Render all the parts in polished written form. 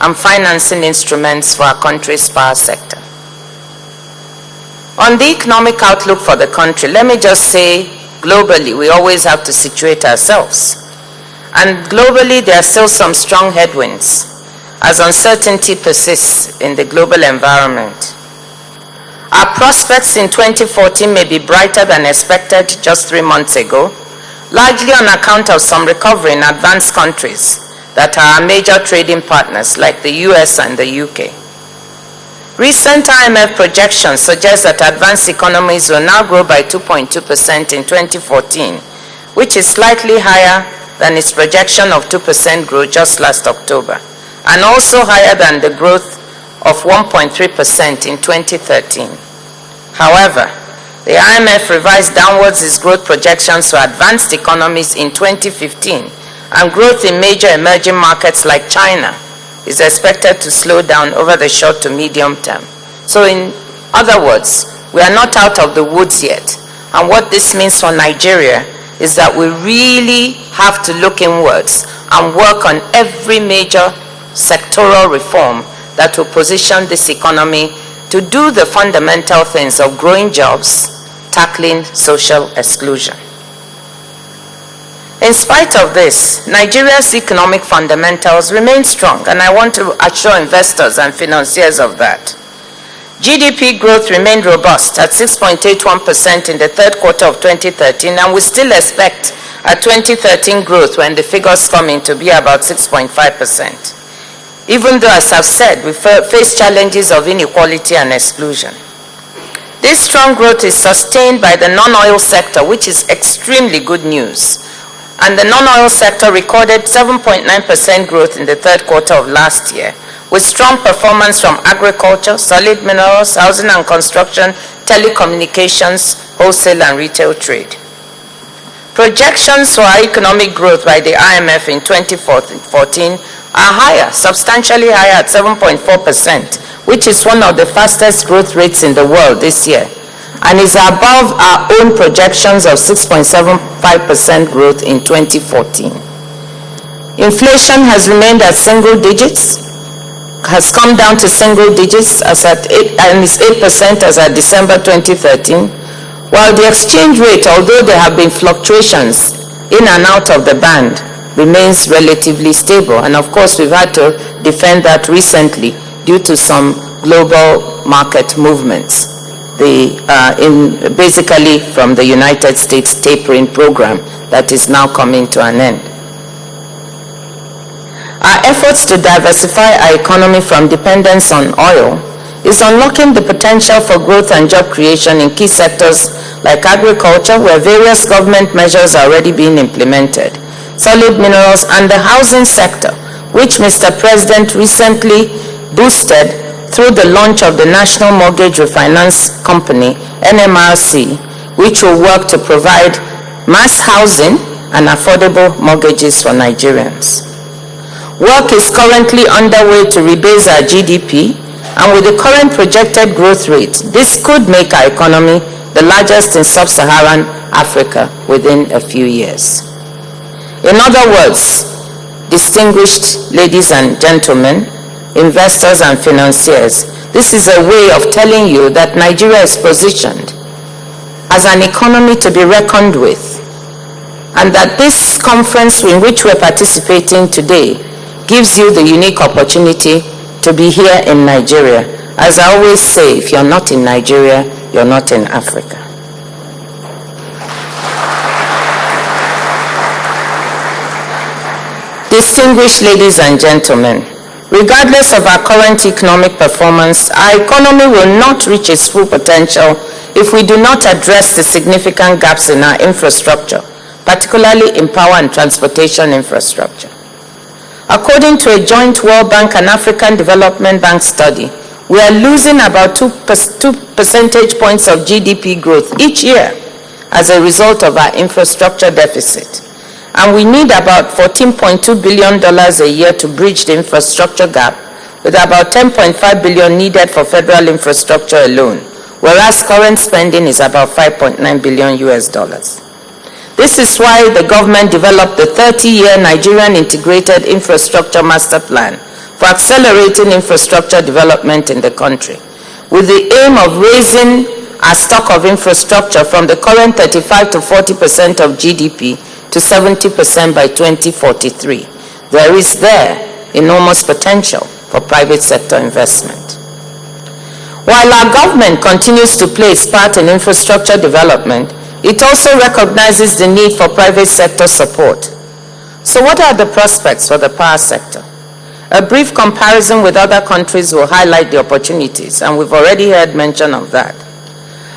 and financing instruments for our country's power sector. On the economic outlook for the country, let me just say, globally, we always have to situate ourselves. And globally, there are still some strong headwinds as uncertainty persists in the global environment. Our prospects in 2014 may be brighter than expected just 3 months ago, largely on account of some recovery in advanced countries that are our major trading partners like the US and the UK. Recent IMF projections suggest that advanced economies will now grow by 2.2% in 2014, which is slightly higher than its projection of 2% growth just last October, and also higher than the growth of 1.3% in 2013. However, the IMF revised downwards its growth projections for advanced economies in 2015, and growth in major emerging markets like China is expected to slow down over the short to medium term. So in other words, we are not out of the woods yet. And what this means for Nigeria is that we really have to look inwards and work on every major sectoral reform that will position this economy to do the fundamental things of growing jobs, tackling social exclusion. In spite of this, Nigeria's economic fundamentals remain strong, and I want to assure investors and financiers of that. GDP growth remained robust at 6.81% in the third quarter of 2013, and we still expect a 2013 growth when the figures come in to be about 6.5%. Even though, as I've said, we face challenges of inequality and exclusion. This strong growth is sustained by the non-oil sector, which is extremely good news. And the non-oil sector recorded 7.9% growth in the third quarter of last year, with strong performance from agriculture, solid minerals, housing and construction, telecommunications, wholesale and retail trade. Projections for our economic growth by the IMF in 2014 are higher, substantially higher at 7.4%, which is one of the fastest growth rates in the world this year, and is above our own projections of 6.75% growth in 2014. Inflation has remained at single digits, has come down to single digits as at 8, and is 8% as at December 2013, while the exchange rate, although there have been fluctuations in and out of the band, remains relatively stable. And of course, we've had to defend that recently due to some global market movements. Basically from the United States tapering program that is now coming to an end. Our efforts to diversify our economy from dependence on oil is unlocking the potential for growth and job creation in key sectors like agriculture, where various government measures are already being implemented, solid minerals, and the housing sector, which Mr. President recently boosted through the launch of the National Mortgage Refinance Company, NMRC, which will work to provide mass housing and affordable mortgages for Nigerians. Work is currently underway to rebase our GDP, and with the current projected growth rate, this could make our economy the largest in sub-Saharan Africa within a few years. In other words, distinguished ladies and gentlemen, investors and financiers, this is a way of telling you that Nigeria is positioned as an economy to be reckoned with, and that this conference in which we're participating today gives you the unique opportunity to be here in Nigeria. As I always say, if you're not in Nigeria, you're not in Africa. Distinguished ladies and gentlemen, regardless of our current economic performance, our economy will not reach its full potential if we do not address the significant gaps in our infrastructure, particularly in power and transportation infrastructure. According to a joint World Bank and African Development Bank study, we are losing about 2 percentage points of GDP growth each year as a result of our infrastructure deficit. And we need about $14.2 billion a year to bridge the infrastructure gap, with about $10.5 billion needed for federal infrastructure alone, whereas current spending is about $5.9 billion US. This is why the government developed the 30-year Nigerian Integrated Infrastructure Master Plan for accelerating infrastructure development in the country, with the aim of raising our stock of infrastructure from the current 35 to 40% of GDP to 70% by 2043. There is enormous potential for private sector investment. While our government continues to play its part in infrastructure development, it also recognizes the need for private sector support. So what are the prospects for the power sector? A brief comparison with other countries will highlight the opportunities, and we've already heard mention of that.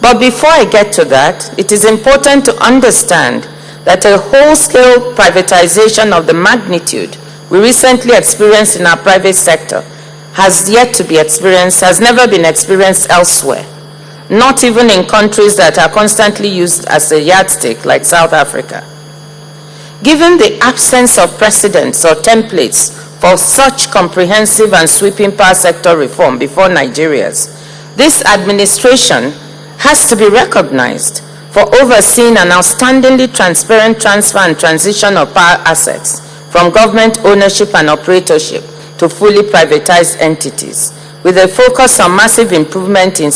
But before I get to that, it is important to understand that a whole-scale privatization of the magnitude we recently experienced in our private sector has yet to be experienced, has never been experienced elsewhere, not even in countries that are constantly used as a yardstick like South Africa. Given the absence of precedents or templates for such comprehensive and sweeping power sector reform before Nigerians, this administration has to be recognized for overseeing an outstandingly transparent transfer and transition of power assets from government ownership and operatorship to fully privatized entities, with a focus on massive improvement in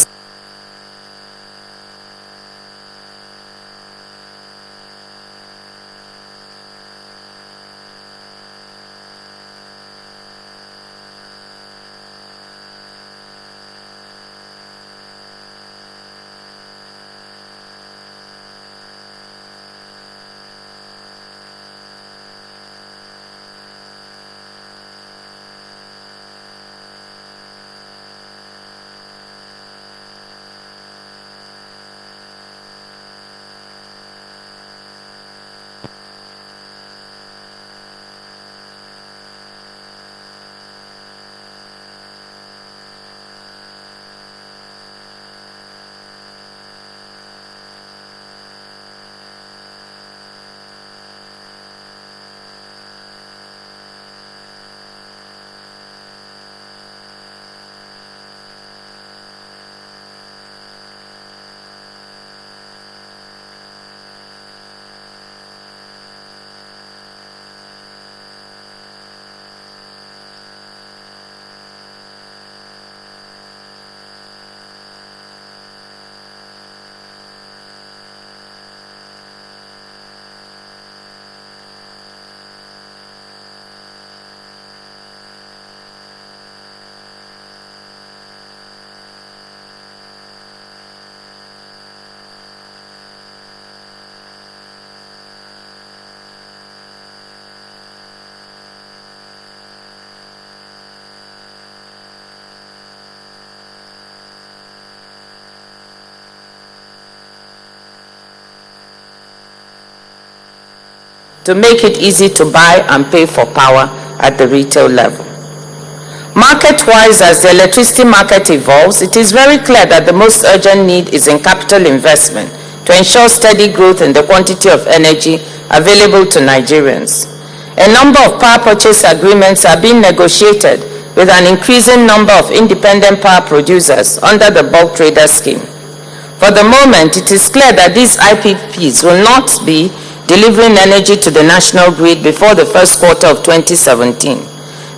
to make it easy to buy and pay for power at the retail level. Market-wise, as the electricity market evolves, it is very clear that the most urgent need is in capital investment to ensure steady growth in the quantity of energy available to Nigerians. A number of power purchase agreements are being negotiated with an increasing number of independent power producers under the bulk trader scheme. For the moment, it is clear that these IPPs will not be delivering energy to the national grid before the first quarter of 2017.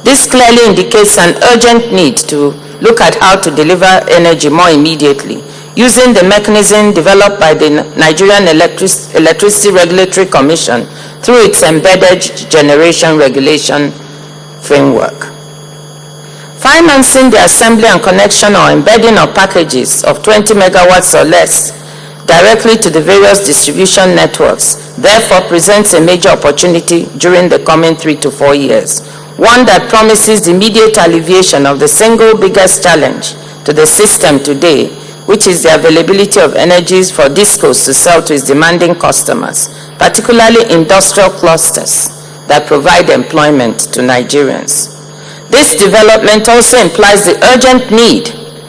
This clearly indicates an urgent need to look at how to deliver energy more immediately, using the mechanism developed by the Nigerian Electricity Regulatory Commission through its embedded generation regulation framework. Financing the assembly and connection or embedding of packages of 20 megawatts or less directly to the various distribution networks therefore presents a major opportunity during the coming 3 to 4 years, one that promises immediate alleviation of the single biggest challenge to the system today, which is the availability of energies for discos to sell to its demanding customers, particularly industrial clusters that provide employment to Nigerians. This development also implies the urgent need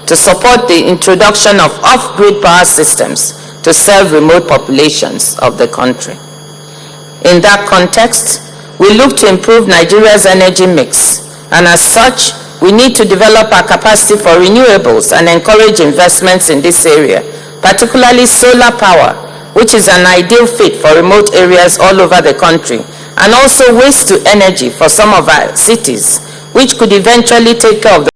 to support the introduction of off-grid power systems to serve remote populations of the country. In that context, we look to improve Nigeria's energy mix, and as such, we need to develop our capacity for renewables and encourage investments in this area, particularly solar power, which is an ideal fit for remote areas all over the country, and also waste to energy for some of our cities, which could eventually take care of the